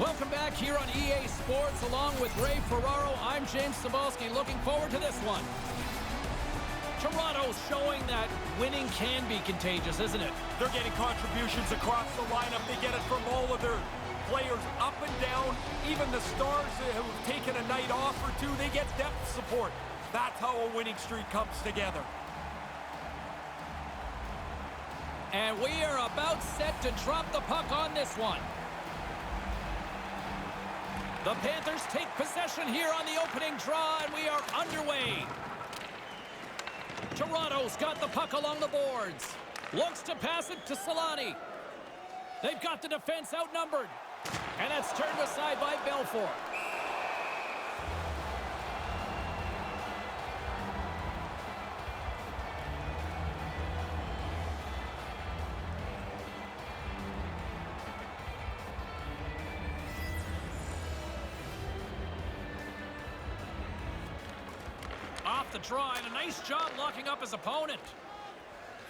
Welcome back here on EA Sports along with Ray Ferraro. I'm James Cebulski, looking forward to this one. Toronto's showing that winning can be contagious, isn't it? They're getting contributions across the lineup. They get it from all of their players up and down. Even the stars who have taken a night off or two, they get depth support. That's how a winning streak comes together. And we are about set to drop the puck on this one. The Panthers take possession here on the opening draw, and we are underway. Toronto's got the puck along the boards. Looks to pass it to Solani. They've got the defense outnumbered. And that's turned aside by Belfort. Off the draw, and a nice job locking up his opponent.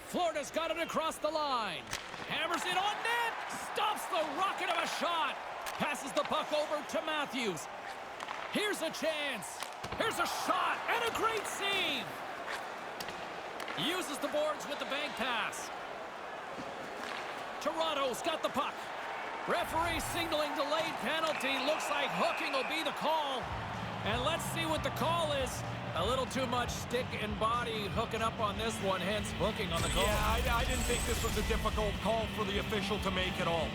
Florida's got it across the line. Hammers it on net. Stops the rocket of a shot. Passes the puck over to Matthews. Here's a chance. Here's a shot and a great save. Uses the boards with the bank pass. Toronto's got the puck. Referee signaling delayed penalty. Looks like hooking will be the call. And let's see what the call is. A little too much stick and body hooking up on this one, hence hooking on the call. Yeah, I didn't think this was a difficult call for the official to make at all.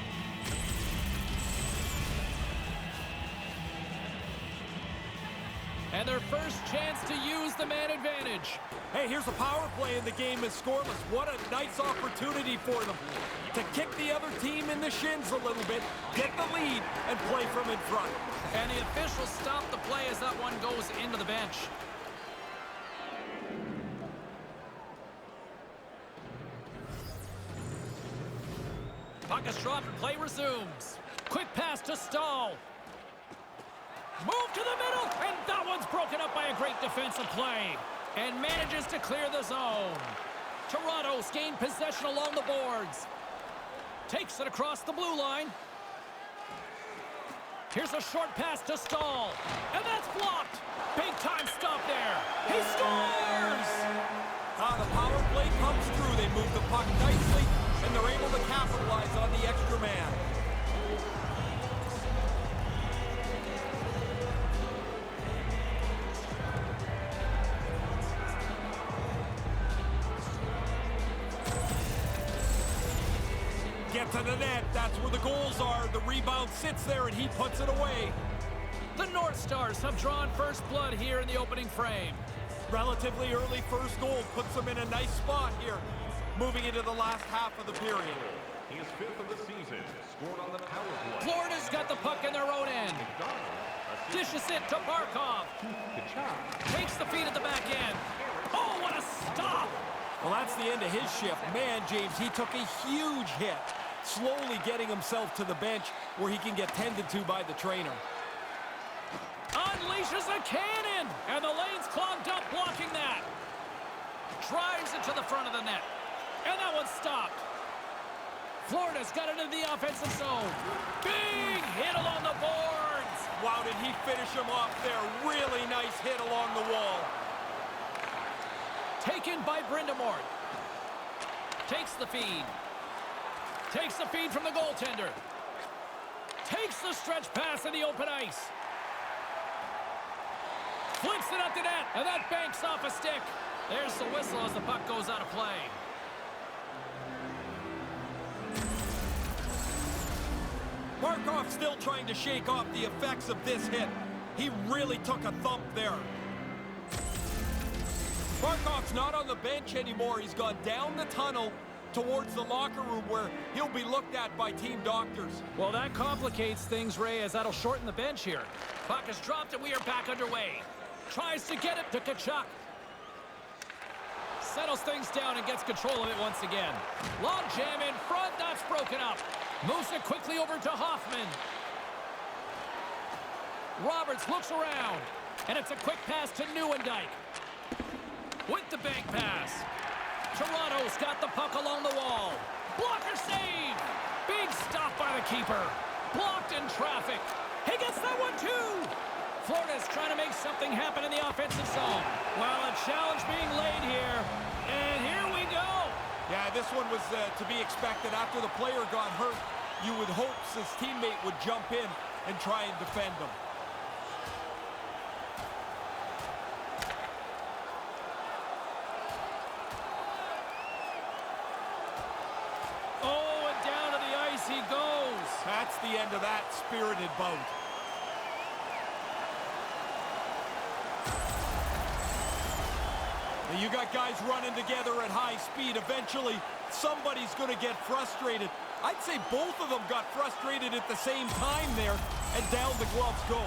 And their first chance to use the man advantage. Hey, here's a power play and the game is scoreless. What a nice opportunity for them to kick the other team in the shins a little bit, get the lead, and play from in front. And the officials stop the play as that one goes into the bench. Puck is dropped, play resumes. Quick pass to Stahl. Move to the middle, and that one's broken up by a great defensive play. And manages to clear the zone. Toronto's gained possession along the boards. Takes it across the blue line. Here's a short pass to Stahl. And that's blocked. Big time stop there. He scores! The power play comes through. They move the puck nicely, and they're able to capitalize on the extra man. Get to the net. That's where the goals are. The rebound sits there, and he puts it away. The North Stars have drawn first blood here in the opening frame. Relatively early first goal puts them in a nice spot here, moving into the last half of the period. He is fifth of the season, scored on the power play. Florida's got the puck in their own end. Dishes it to Barkov. Takes the feed at the back end. Oh, what a stop! Well, that's the end of his shift. Man, James, he took a huge hit, slowly getting himself to the bench where he can get tended to by the trainer. Unleashes a cannon, and the lane's clogged up blocking that. Drives it to the front of the net, and that one's stopped. Florida's got it in the offensive zone. Big hit along the boards. Wow, did he finish him off there? Really nice hit along the wall. Taken by Brindamore. Takes the feed. Takes the feed from the goaltender. Takes the stretch pass in the open ice. Flips it up the net, and that banks off a stick. There's the whistle as the puck goes out of play. Barkov still trying to shake off the effects of this hit. He really took a thump there. Barkov's not on the bench anymore. He's gone down the tunnel towards the locker room where he'll be looked at by team doctors. Well, that complicates things, Ray, as that'll shorten the bench here. Puck is dropped, and we are back underway. Tries to get it to Tkachuk. Settles things down and gets control of it once again. Long jam in front, that's broken up. Moves it quickly over to Hoffman. Roberts looks around, and it's a quick pass to Nieuwendyk. With the bank pass. Toronto's got the puck along the wall. Blocker save! Big stop by the keeper. Blocked in traffic. He gets that one too. Florida's trying to make something happen in the offensive zone. Well, a challenge being laid here. And here we go. Yeah, this one was to be expected. After the player got hurt, you would hope his teammate would jump in and try and defend him. Oh, and down to the ice he goes. That's the end of that spirited bout. Now you got guys running together at high speed. Eventually, somebody's going to get frustrated. I'd say both of them got frustrated at the same time there, and down the gloves go.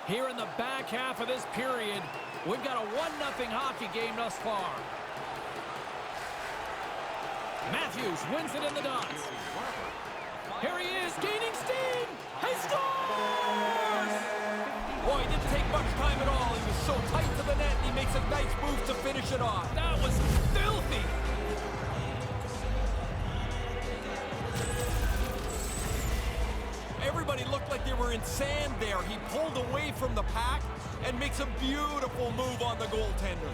Here in the back half of this period, we've got a 1-0 hockey game thus far. Matthews wins it in the dots. Here he is, gaining steam. He scores! Boy, he didn't take much time at all. He was so tight to the net, and he makes a nice move to finish it off. That was filthy. Everybody looked like they were in sand there. He pulled away from the pack and makes a beautiful move on the goaltender.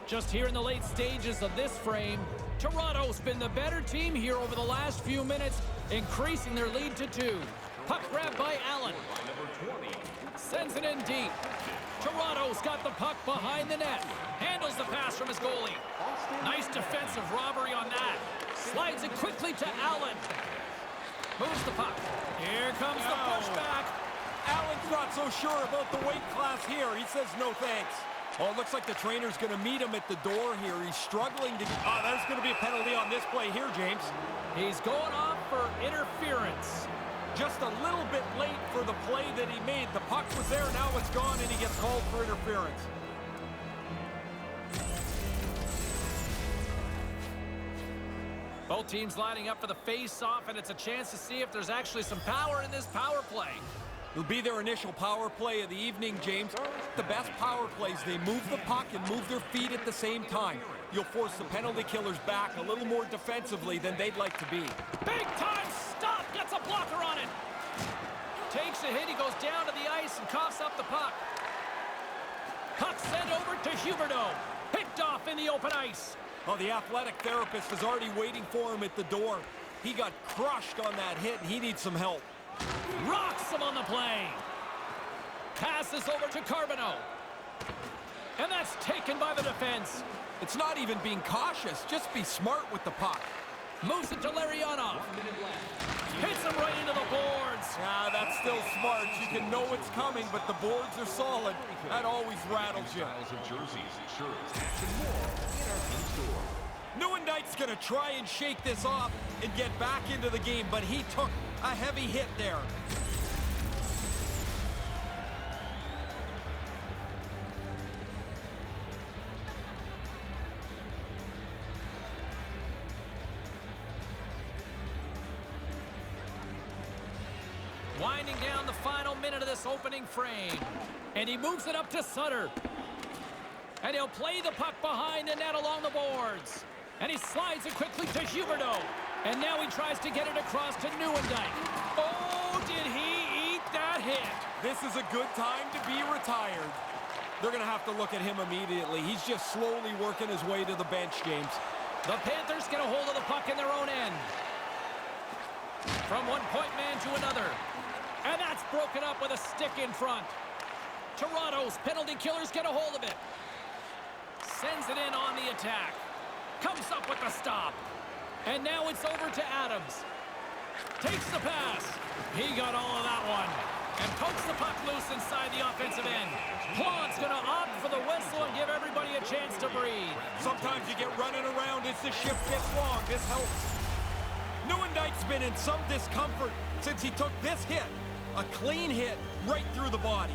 Just here in the late stages of this frame, Toronto's been the better team here over the last few minutes, increasing their lead to 2. Puck grabbed by Allen. Sends it in deep. Toronto's got the puck behind the net. Handles the pass from his goalie. Nice defensive robbery on that. Slides it quickly to Allen. Moves the puck. Here comes the pushback. Allen's not so sure about the weight class here. He says no thanks. Oh, it looks like the trainer's going to meet him at the door here. He's struggling to... Oh, there's going to be a penalty on this play here, James. He's going off for interference. Just a little bit late for the play that he made. The puck was there, now it's gone, and he gets called for interference. Both teams lining up for the face-off, and it's a chance to see if there's actually some power in this power play. It'll be their initial power play of the evening, James. The best power plays, they move the puck and move their feet at the same time. You'll force the penalty killers back a little more defensively than they'd like to be. Big time stop, gets a blocker on it. Takes a hit, he goes down to the ice and coughs up the puck. Puck sent over to Huberdeau. Picked off in the open ice. Oh, the athletic therapist is already waiting for him at the door. He got crushed on that hit, and he needs some help. Rocks him on the play. Passes over to Carbonneau. And that's taken by the defense. It's not even being cautious. Just be smart with the puck. Moves it to Larionov. Hits him right into the boards. Yeah, that's still smart. You can know it's coming, but the boards are solid. That always rattles you. Nieuwendyke's going to try and shake this off and get back into the game, but he took a heavy hit there. Winding down the final minute of this opening frame. And he moves it up to Sutter. And he'll play the puck behind the net along the boards. And he slides it quickly to Huberdeau. And now he tries to get it across to Nieuwendyke. Oh, did he eat that hit? This is a good time to be retired. They're going to have to look at him immediately. He's just slowly working his way to the bench, James. The Panthers get a hold of the puck in their own end. From one point man to another. And that's broken up with a stick in front. Toronto's penalty killers get a hold of it. Sends it in on the attack. Comes up with the stop. And now it's over to Adams. Takes the pass. He got all of that one. And pokes the puck loose inside the offensive end. Plant's going to opt for the whistle and give everybody a chance to breathe. Sometimes you get running around as the shift gets long. This helps. Nieuwendyke's been in some discomfort since he took this hit. A clean hit right through the body.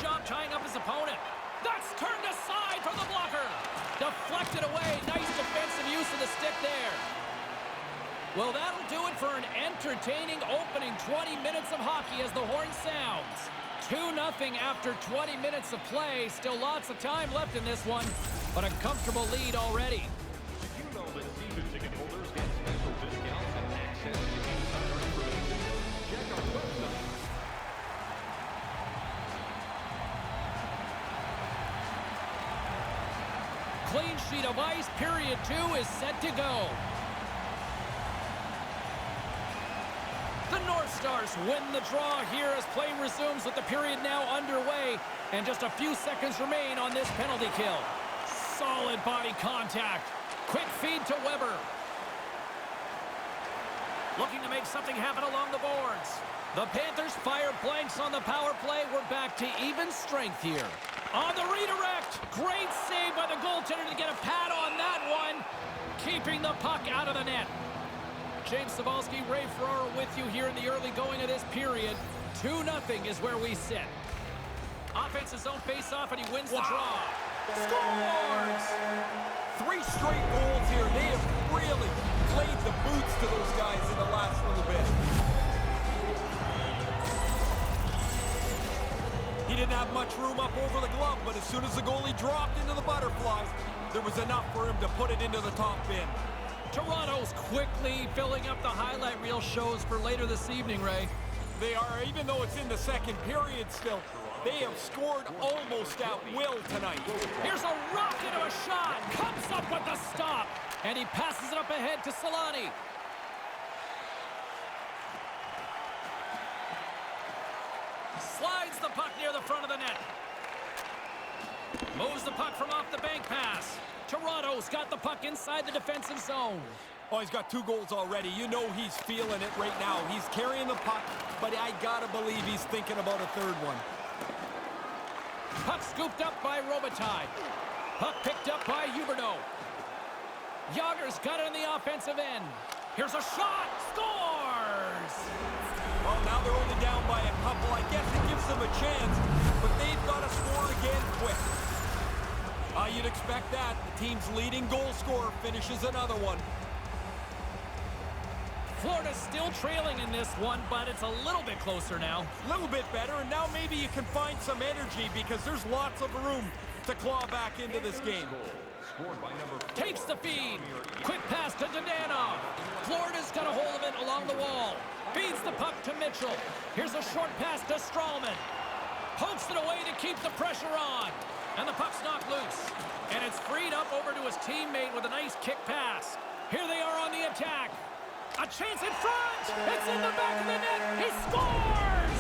job tying up his opponent. That's turned aside from the blocker. Deflected away. Nice defensive use of the stick there. Well, that'll do it for an entertaining opening 20 minutes of hockey as the horn sounds. 2-0 after 20 minutes of play. Still lots of time left in this one, but a comfortable lead already. Did you know that season ticket holders get special discounts and access to insider information? Check our website. Clean sheet of ice. Period 2 is set to go. The North Stars win the draw here as play resumes with the period now underway, and just a few seconds remain on this penalty kill. Solid body contact. Quick feed to Weber. Looking to make something happen along the boards. The Panthers fire blanks on the power play. We're back to even strength here. On the redirect. Great save by the goaltender to get a pad on that one. Keeping the puck out of the net. James Cybulski, Ray Ferraro with you here in the early going of this period. 2-0 is where we sit. Offensive zone face-off, and he wins the draw. Scores! 3 straight goals here. They have really played the boots to those guys in the last little bit. He didn't have much room up over the glove, but as soon as the goalie dropped into the butterflies, there was enough for him to put it into the top bin. Toronto's quickly filling up the highlight reel shows for later this evening, Ray. They are, even though it's in the second period still, they have scored almost at will tonight. Here's a rocket of a shot. Comes up with the stop. And he passes it up ahead to Solani. Slides the puck near the front of the net. Moves the puck from off the bank pass. Toronto's got the puck inside the defensive zone. Oh, he's got 2 goals already. You know he's feeling it right now. He's carrying the puck, but I gotta believe he's thinking about a third one. Puck scooped up by Robitaille. Puck picked up by Huberdeau. Yager's got it on the offensive end. Here's a shot. Scores! Well, now they're only down by a couple. I guess it gives them a chance, but they've got to score again quick. You'd expect that. The team's leading goal scorer finishes another one. Florida's still trailing in this one, but it's a little bit closer now. A little bit better, and now maybe you can find some energy because there's lots of room to claw back into this game. Takes the feed. Quick pass to Dandanov. Florida's got a hold of it along the wall. Feeds the puck to Mitchell. Here's a short pass to Stralman. Pokes it away to keep the pressure on. And the puck's knocked loose. And it's freed up over to his teammate with a nice kick pass. Here they are on the attack. A chance in front. It's in the back of the net. He scores!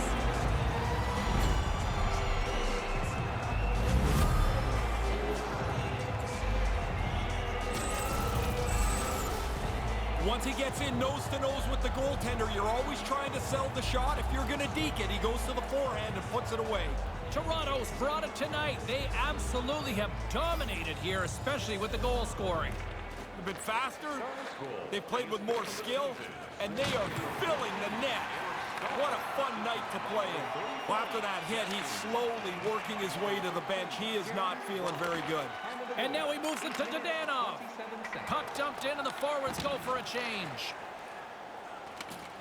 Once he gets in nose-to-nose with the goaltender, you're always trying to sell the shot. If you're going to deke it, he goes to the forehand and puts it away. Toronto's brought it tonight. They absolutely have dominated here, especially with the goal scoring. They've been faster, they've played with more skill, and they are filling the net. What a fun night to play in. Well, after that hit, he's slowly working his way to the bench. He is not feeling very good. And now he moves it to Dandanov. Puck dumped in, and the forwards go for a change.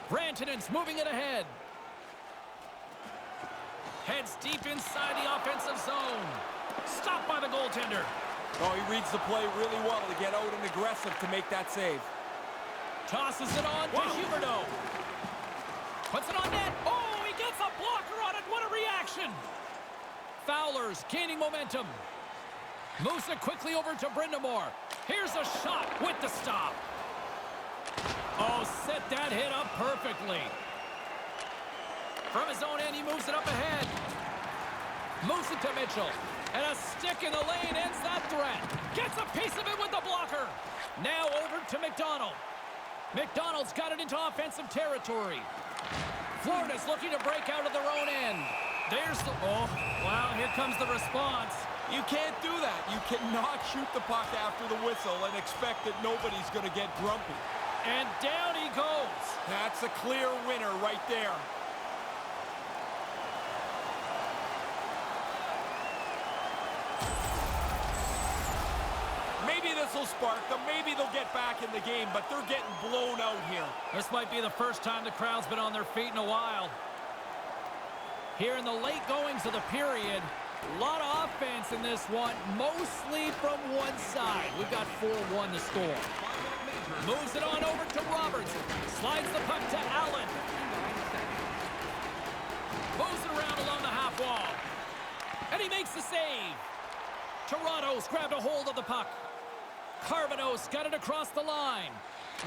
Rantanen's moving it ahead. Heads deep inside the offensive zone. Stopped by the goaltender. Oh, he reads the play really well to get out and aggressive to make that save. Tosses it on to Huberdeau. Puts it on net. Oh, he gets a blocker on it. What a reaction. Fowler's gaining momentum. Moves it quickly over to Brindamore. Here's a shot with the stop. Oh, set that hit up perfectly. From his own end, he moves it up ahead. Moves it to Mitchell. And a stick in the lane ends that threat. Gets a piece of it with the blocker. Now over to McDonald. McDonald's got it into offensive territory. Florida's looking to break out of their own end. There's the... Oh, wow, here comes the response. You can't do that. You cannot shoot the puck after the whistle and expect that nobody's going to get grumpy. And down he goes. That's a clear winner right there. this'll spark them. Maybe they'll get back in the game, but they're getting blown out here. This might be the first time the crowd's been on their feet in a while. Here in the late goings of the period, a lot of offense in this one, mostly from one side. We've got 4-1 to score. Moves it on over to Roberts. Slides the puck to Allen. Moves it around along the half wall. And he makes the save. Toronto's grabbed a hold of the puck. Carbonos got it across the line.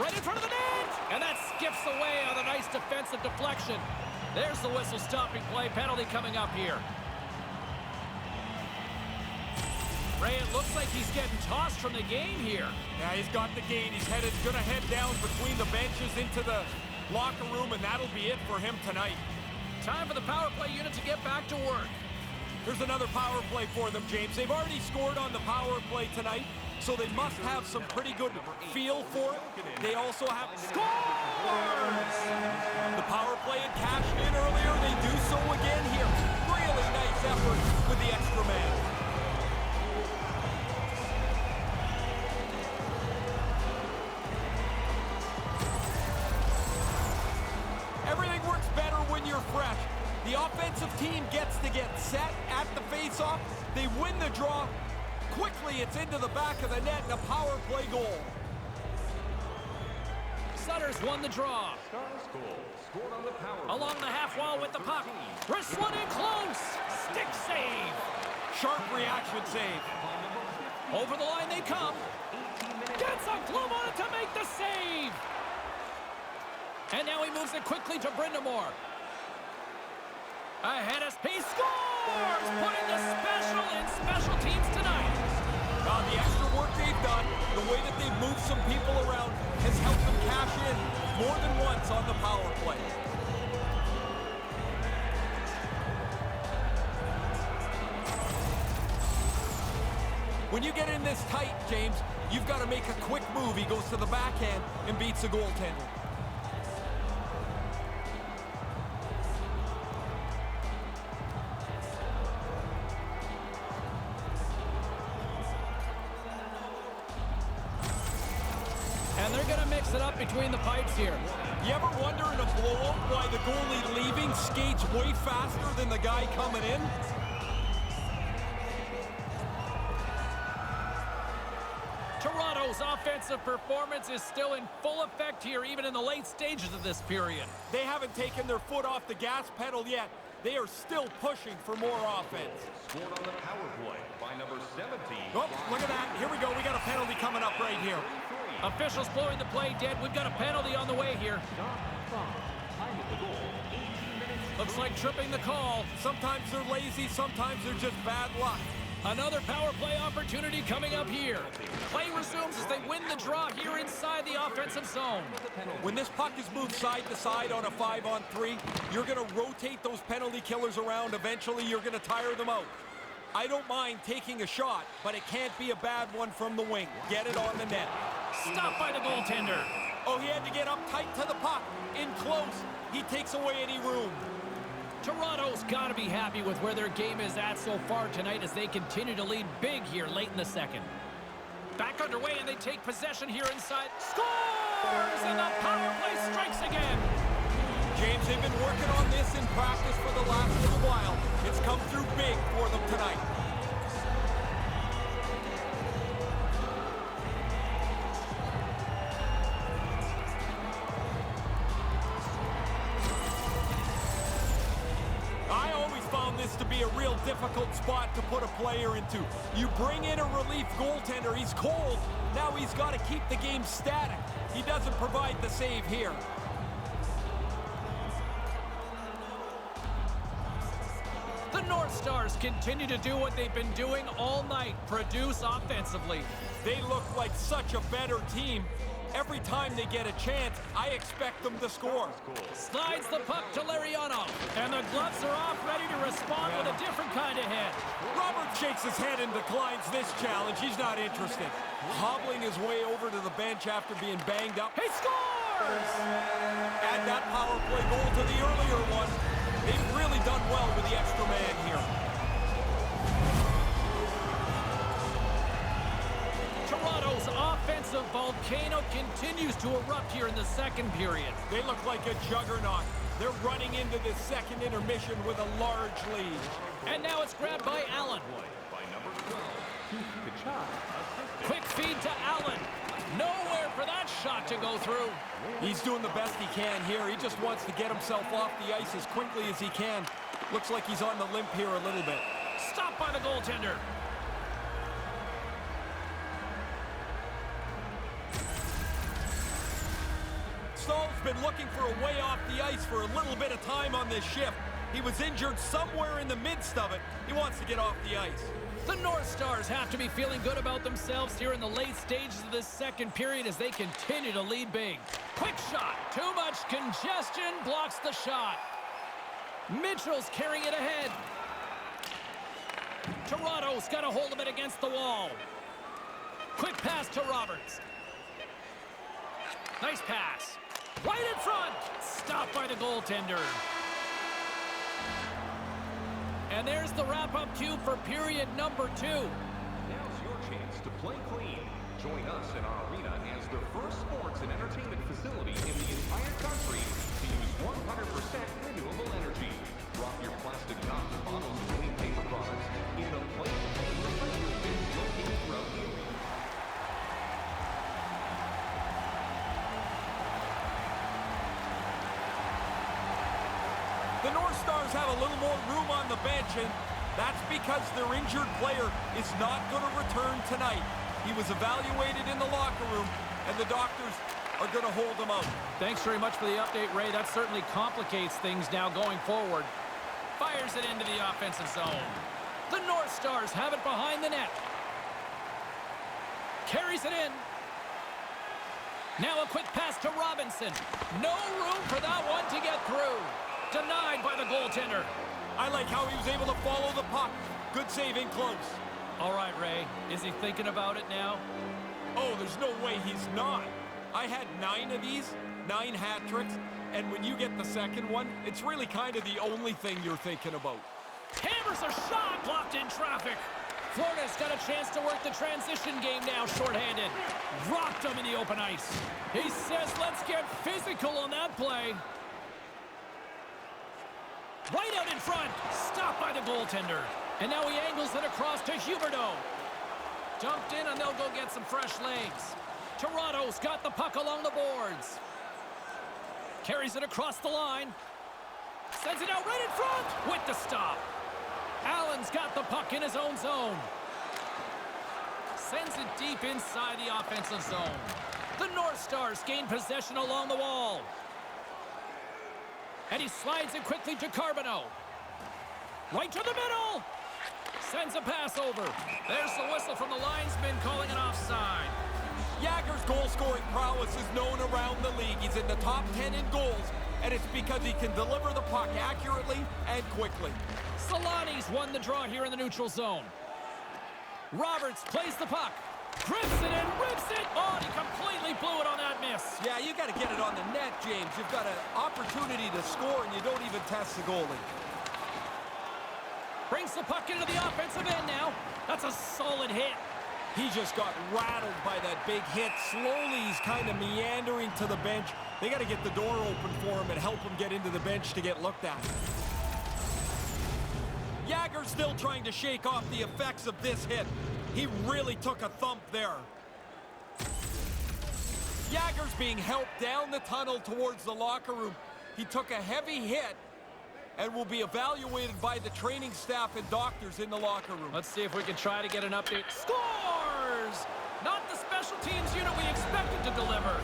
Right in front of the net. And that skips away on a nice defensive deflection. There's the whistle stopping play. Penalty coming up here. Ray, it looks like he's getting tossed from the game here. Yeah, he's got the gate. He's gonna head down between the benches into the locker room, and that'll be it for him tonight. Time for the power play unit to get back to work. There's another power play for them, James. They've already scored on the power play tonight, so they must have some pretty good feel for it. They also have scores! The power play had cashed in earlier. They do so again here. Really nice effort with the extra man. Everything works better when you're fresh. The offensive team gets to get set at the face-off. They win the draw. Quickly, it's into the back of the net and a power play goal. Sutter's won the draw. Stars goal scored on the power Along the half wall with the puck. Wrist one in close. Stick save. Sharp reaction save. Over the line they come. Gets a glove on it to make the save. And now he moves it quickly to Brindamore. Ahead of he scores! Putting the special in special teams tonight. The extra work they've done, the way that they've moved some people around, has helped them cash in more than once on the power play. When you get in this tight, James, you've got to make a quick move. He goes to the backhand and beats the goaltender. And they're going to mix it up between the pipes here. You ever wonder in a blowout why the goalie leaving skates way faster than the guy coming in? Toronto's offensive performance is still in full effect here, even in the late stages of this period. They haven't taken their foot off the gas pedal yet. They are still pushing for more offense. scored on the power play by number 17. Oh, look at that. Here we go. We got a penalty coming up right here. Officials blowing the play dead. We've got a penalty on the way here. Time of the goal, 18 minutes. Looks like tripping the call. Sometimes they're lazy, sometimes they're just bad luck. Another power play opportunity coming up here. Play resumes as they win the draw here inside the offensive zone. When this puck is moved side to side on a 5-on-3, you're going to rotate those penalty killers around. Eventually, you're going to tire them out. I don't mind taking a shot, but it can't be a bad one from the wing. Get it on the net. Stopped by the goaltender. Oh, he had to get up tight to the puck. In close, he takes away any room. Toronto's got to be happy with where their game is at so far tonight as they continue to lead big here late in the second. Back underway, and they take possession here inside. Scores! And the power play strikes again. James, they've been working on this in practice for the last little while. It's come through big for them tonight. I always found this to be a real difficult spot to put a player into. You bring in a relief goaltender, he's cold. Now he's got to keep the game static. He doesn't provide the save here. The North Stars continue to do what they've been doing all night, produce offensively. They look like such a better team. Every time they get a chance, I expect them to score. Slides the puck to Lariano, and the gloves are off, ready to respond with a different kind of hit. Robert shakes his head and declines this challenge. He's not interested. Hobbling his way over to the bench after being banged up. He scores! Add that power play goal to the earlier one. They've really done well with the extra man here. Toronto's offensive volcano continues to erupt here in the second period. They look like a juggernaut. They're running into this second intermission with a large lead. And now it's grabbed by Allen. By number 12, Kachuk, assisted. Quick feed to Allen. Nowhere for that shot to go through. He's doing the best he can here. He just wants to get himself off the ice as quickly as he can. Looks like he's on the limp here a little bit. Stopped by the goaltender. Stahl's been looking for a way off the ice for a little bit of time on this shift. He was injured somewhere in the midst of it. He wants to get off the ice. The North Stars have to be feeling good about themselves here in the late stages of this second period as they continue to lead big. Quick shot. Too much congestion blocks the shot. Mitchell's carrying it ahead. Toronto's got a hold of it against the wall. Quick pass to Roberts. Nice pass. Right in front. Stopped by the goaltender. And there's the wrap-up cue for period number 2. Now's your chance to play clean. Join us in our arena as the first sports and entertainment facility in the entire country to use 100% renewable energy. Drop your plastic cups, bottles, and clean paper products in the Play Clean recycling bins located throughout the arena. The North Stars have a little more room on the bench, and that's because their injured player is not going to return tonight. He was evaluated in the locker room, and the doctors are going to hold him out. Thanks very much for the update, Ray. That certainly complicates things now going forward. Fires it into the offensive zone. The North Stars have it behind the net. Carries it in. Now a quick pass to Robinson. No room for that one to get through. Denied by the goaltender. I like how he was able to follow the puck. Good save in close. All right, Ray. Is he thinking about it now? Oh, there's no way he's not. I had 9 of these, 9 hat tricks, and when you get the second one, it's really kind of the only thing you're thinking about. Hammers a shot blocked in traffic. Florida's got a chance to work the transition game now, shorthanded. Rocked him in the open ice. He says, let's get physical on that play. Right out in front. Stopped by the goaltender. And now he angles it across to Huberdeau. Dumped in, and they'll go get some fresh legs. Toronto's got the puck along the boards. Carries it across the line. Sends it out right in front with the stop. Allen's got the puck in his own zone. Sends it deep inside the offensive zone. The North Stars gain possession along the wall. And he slides it quickly to Carbonneau. Right to the middle. Sends a pass over. There's the whistle from the linesman calling an offside. Jagger's goal-scoring prowess is known around the league. He's in the top 10 in goals, and it's because he can deliver the puck accurately and quickly. Solani's won the draw here in the neutral zone. Roberts plays the puck. Grips it and rips it. Oh, he completely blew it on that miss. Yeah, you got to get it on the net, James. You've got an opportunity to score, and you don't even test the goalie. Brings the puck into the offensive end now. That's a solid hit. He just got rattled by that big hit. Slowly, he's kind of meandering to the bench. They got to get the door open for him and help him get into the bench to get looked at. Jagger's still trying to shake off the effects of this hit. He really took a thump there. Jagger's being helped down the tunnel towards the locker room. He took a heavy hit and will be evaluated by the training staff and doctors in the locker room. Let's see if we can try to get an update. Scores! Not the special teams unit we expected to deliver.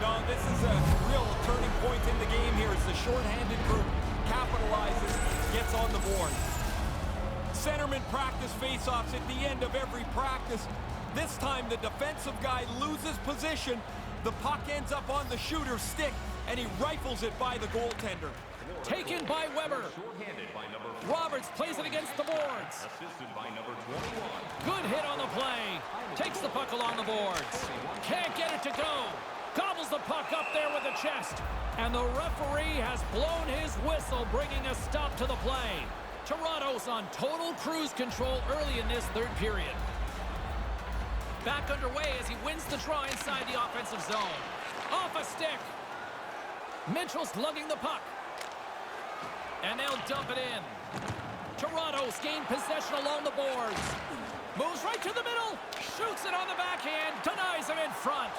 No, this is a real turning point in the game here as the shorthanded group capitalizes, gets on the board. Centerman practice faceoffs at the end of every practice. This time the defensive guy loses position. The puck ends up on the shooter's stick, and he rifles it by the goaltender. Taken by Weber. Shorthanded by number 4. Roberts plays it against the boards. Assisted by number 21. Good hit on the play. Takes the puck along the boards. Can't get it to go. Gobbles the puck up there with the chest. And the referee has blown his whistle, bringing a stop to the play. Toronto's on total cruise control early in this third period. Back underway as he wins the draw inside the offensive zone. Off a stick. Mitchell's lugging the puck. And they'll dump it in. Toronto's gained possession along the boards. Moves right to the middle. Shoots it on the backhand. Denies him in front.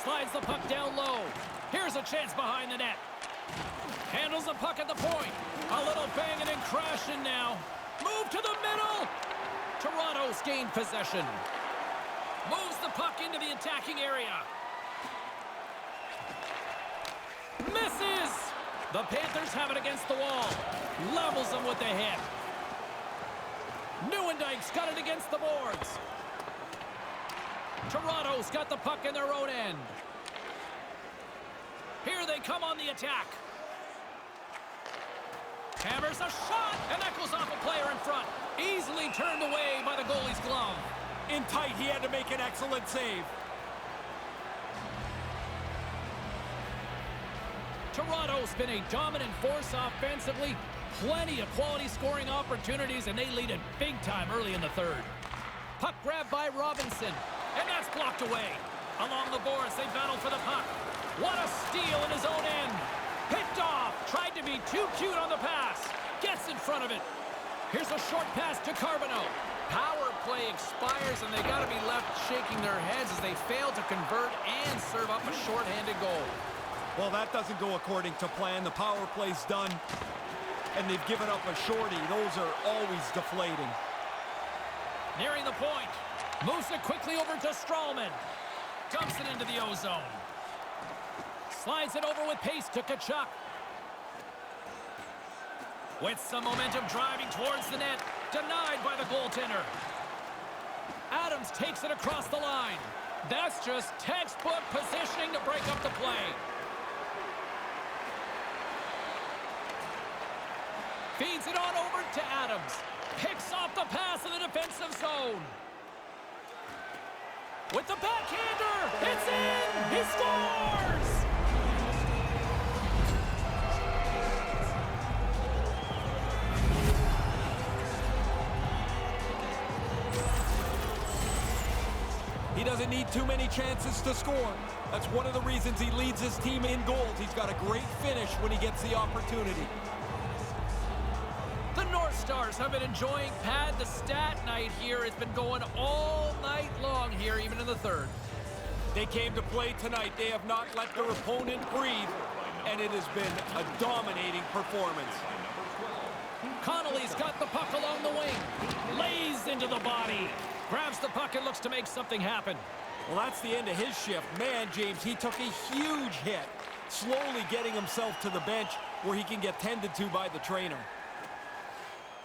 Slides the puck down low. Here's a chance behind the net. Handles the puck at the point. A little banging and crashing now. Move to the middle. Toronto's gained possession. Moves the puck into the attacking area. Misses! The Panthers have it against the wall. Levels them with the hit. Neuendijk's got it against the boards. Toronto's got the puck in their own end. Here they come on the attack. Hammers a shot, and that goes off a player in front. Easily turned away by the goalie's glove. In tight, he had to make an excellent save. Toronto's been a dominant force offensively. Plenty of quality scoring opportunities, and they lead it big time early in the third. Puck grabbed by Robinson, and that's blocked away. Along the boards, they battle for the puck. What a steal in his own end. Picked off. Tried to be too cute on the pass. Gets in front of it. Here's a short pass to Carbonneau. Power play expires, and they got to be left shaking their heads as they fail to convert and serve up a shorthanded goal. Well, that doesn't go according to plan. The power play's done, and they've given up a shorty. Those are always deflating. Nearing the point. Moves it quickly over to Stralman. Dumps it into the O-zone. Slides it over with pace to Tkachuk. With some momentum driving towards the net. Denied by the goaltender. Adams takes it across the line. That's just textbook positioning to break up the play. Feeds it on over to Adams. Picks off the pass in the defensive zone. With the backhander, it's in! He scores! He doesn't need too many chances to score. That's one of the reasons he leads his team in goals. He's got a great finish when he gets the opportunity. The North Stars have been enjoying Pad the Stat night here. It's been going all night long here, even in the third. They came to play tonight. They have not let their opponent breathe, and it has been a dominating performance. Connolly's got the puck along the wing. Lays into the body. Grabs the puck and looks to make something happen. Well, that's the end of his shift. Man, James, he took a huge hit, slowly getting himself to the bench where he can get tended to by the trainer.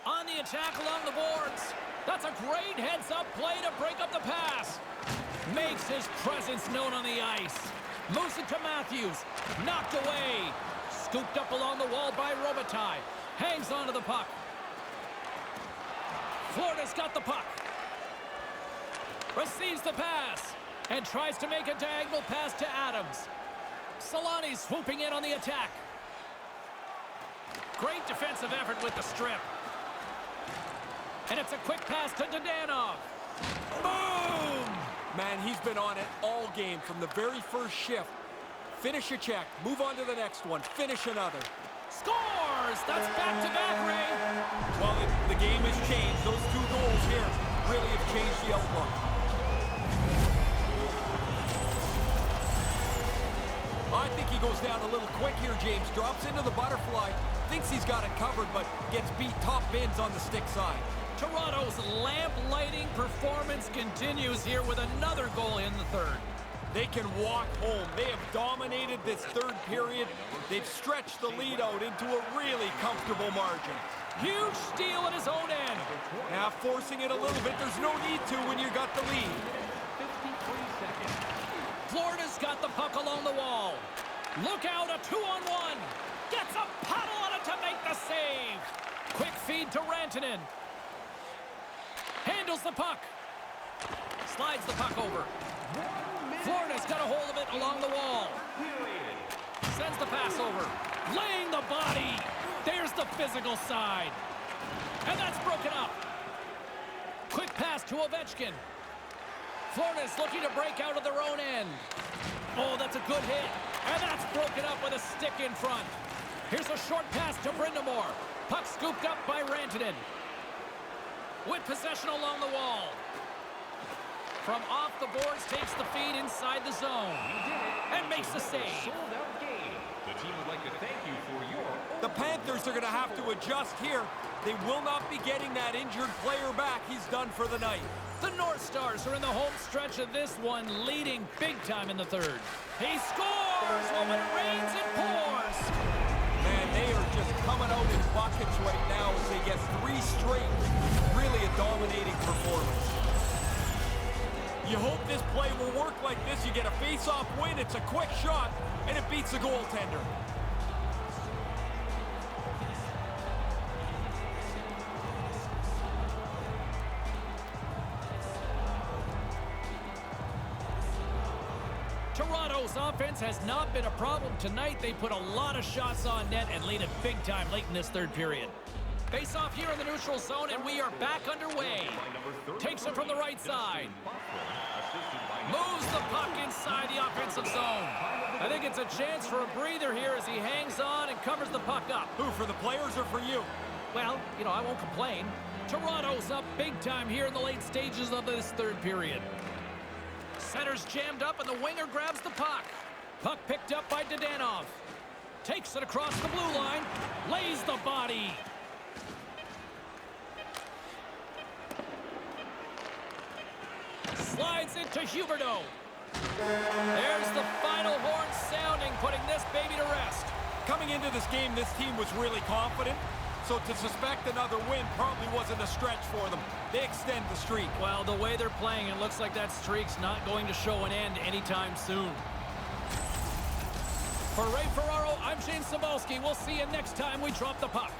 On the attack along the boards. That's a great heads-up play to break up the pass. Makes his presence known on the ice. Moves it to Matthews. Knocked away. Scooped up along the wall by Robitaille. Hangs onto the puck. Florida's got the puck. Receives the pass. And tries to make a diagonal pass to Adams. Solani swooping in on the attack. Great defensive effort with the strip. And it's a quick pass to Dadonov. Boom! Man, he's been on it all game from the very first shift. Finish a check, move on to the next one, finish another. Scores! That's back-to-back, Ray. Well, the game has changed. Those two goals here really have changed the outlook. I think he goes down a little quick here, James. Drops into the butterfly, thinks he's got it covered, but gets beat top bins on the stick side. Toronto's lamp-lighting performance continues here with another goal in the third. They can walk home. They have dominated this third period. They've stretched the lead out into a really comfortable margin. Huge steal at his own end. Now forcing it a little bit. There's no need to when you got the lead. Florida's got the puck along the wall. Look out, a 2-on-1. Gets a paddle on it to make the save. Quick feed to Rantanen. Handles the puck. Slides the puck over. Florida's got a hold of it along the wall. Sends the pass over. Laying the body. There's the physical side. And that's broken up. Quick pass to Ovechkin. Florida's looking to break out of their own end. Oh, that's a good hit. And that's broken up with a stick in front. Here's a short pass to Brindamore. Puck scooped up by Rantanen. With possession along the wall. From off the boards, takes the feed inside the zone. And makes the save. Sold-out game. The team would like to thank you for your... The Panthers are going to have to adjust here. They will not be getting that injured player back. He's done for the night. The North Stars are in the home stretch of this one, leading big time in the third. He scores! Well, when it rains, it pours! Man, they are just coming out in buckets right now as they get 3 straight. Really a dominating performance. You hope this play will work like this. You get a face-off win, it's a quick shot, and it beats the goaltender. Toronto's offense has not been a problem tonight. They put a lot of shots on net and lead it big time late in this third period. Face off here in the neutral zone, and we are back underway. Takes it from the right side. Moves the puck inside the offensive zone. I think it's a chance for a breather here as he hangs on and covers the puck up. Who, for the players or for you? Well, you know, I won't complain. Toronto's up big time here in the late stages of this third period. Center's jammed up and the winger grabs the puck. Puck picked up by Dadonov. Takes it across the blue line. Lays the body. Slides it to Huberdeau. There's the final horn sounding, putting this baby to rest. Coming into this game, this team was really confident. So to suspect another win probably wasn't a stretch for them. They extend the streak. Well, the way they're playing, it looks like that streak's not going to show an end anytime soon. For Ray Ferraro, I'm Shane Cybulski. We'll see you next time we drop the puck.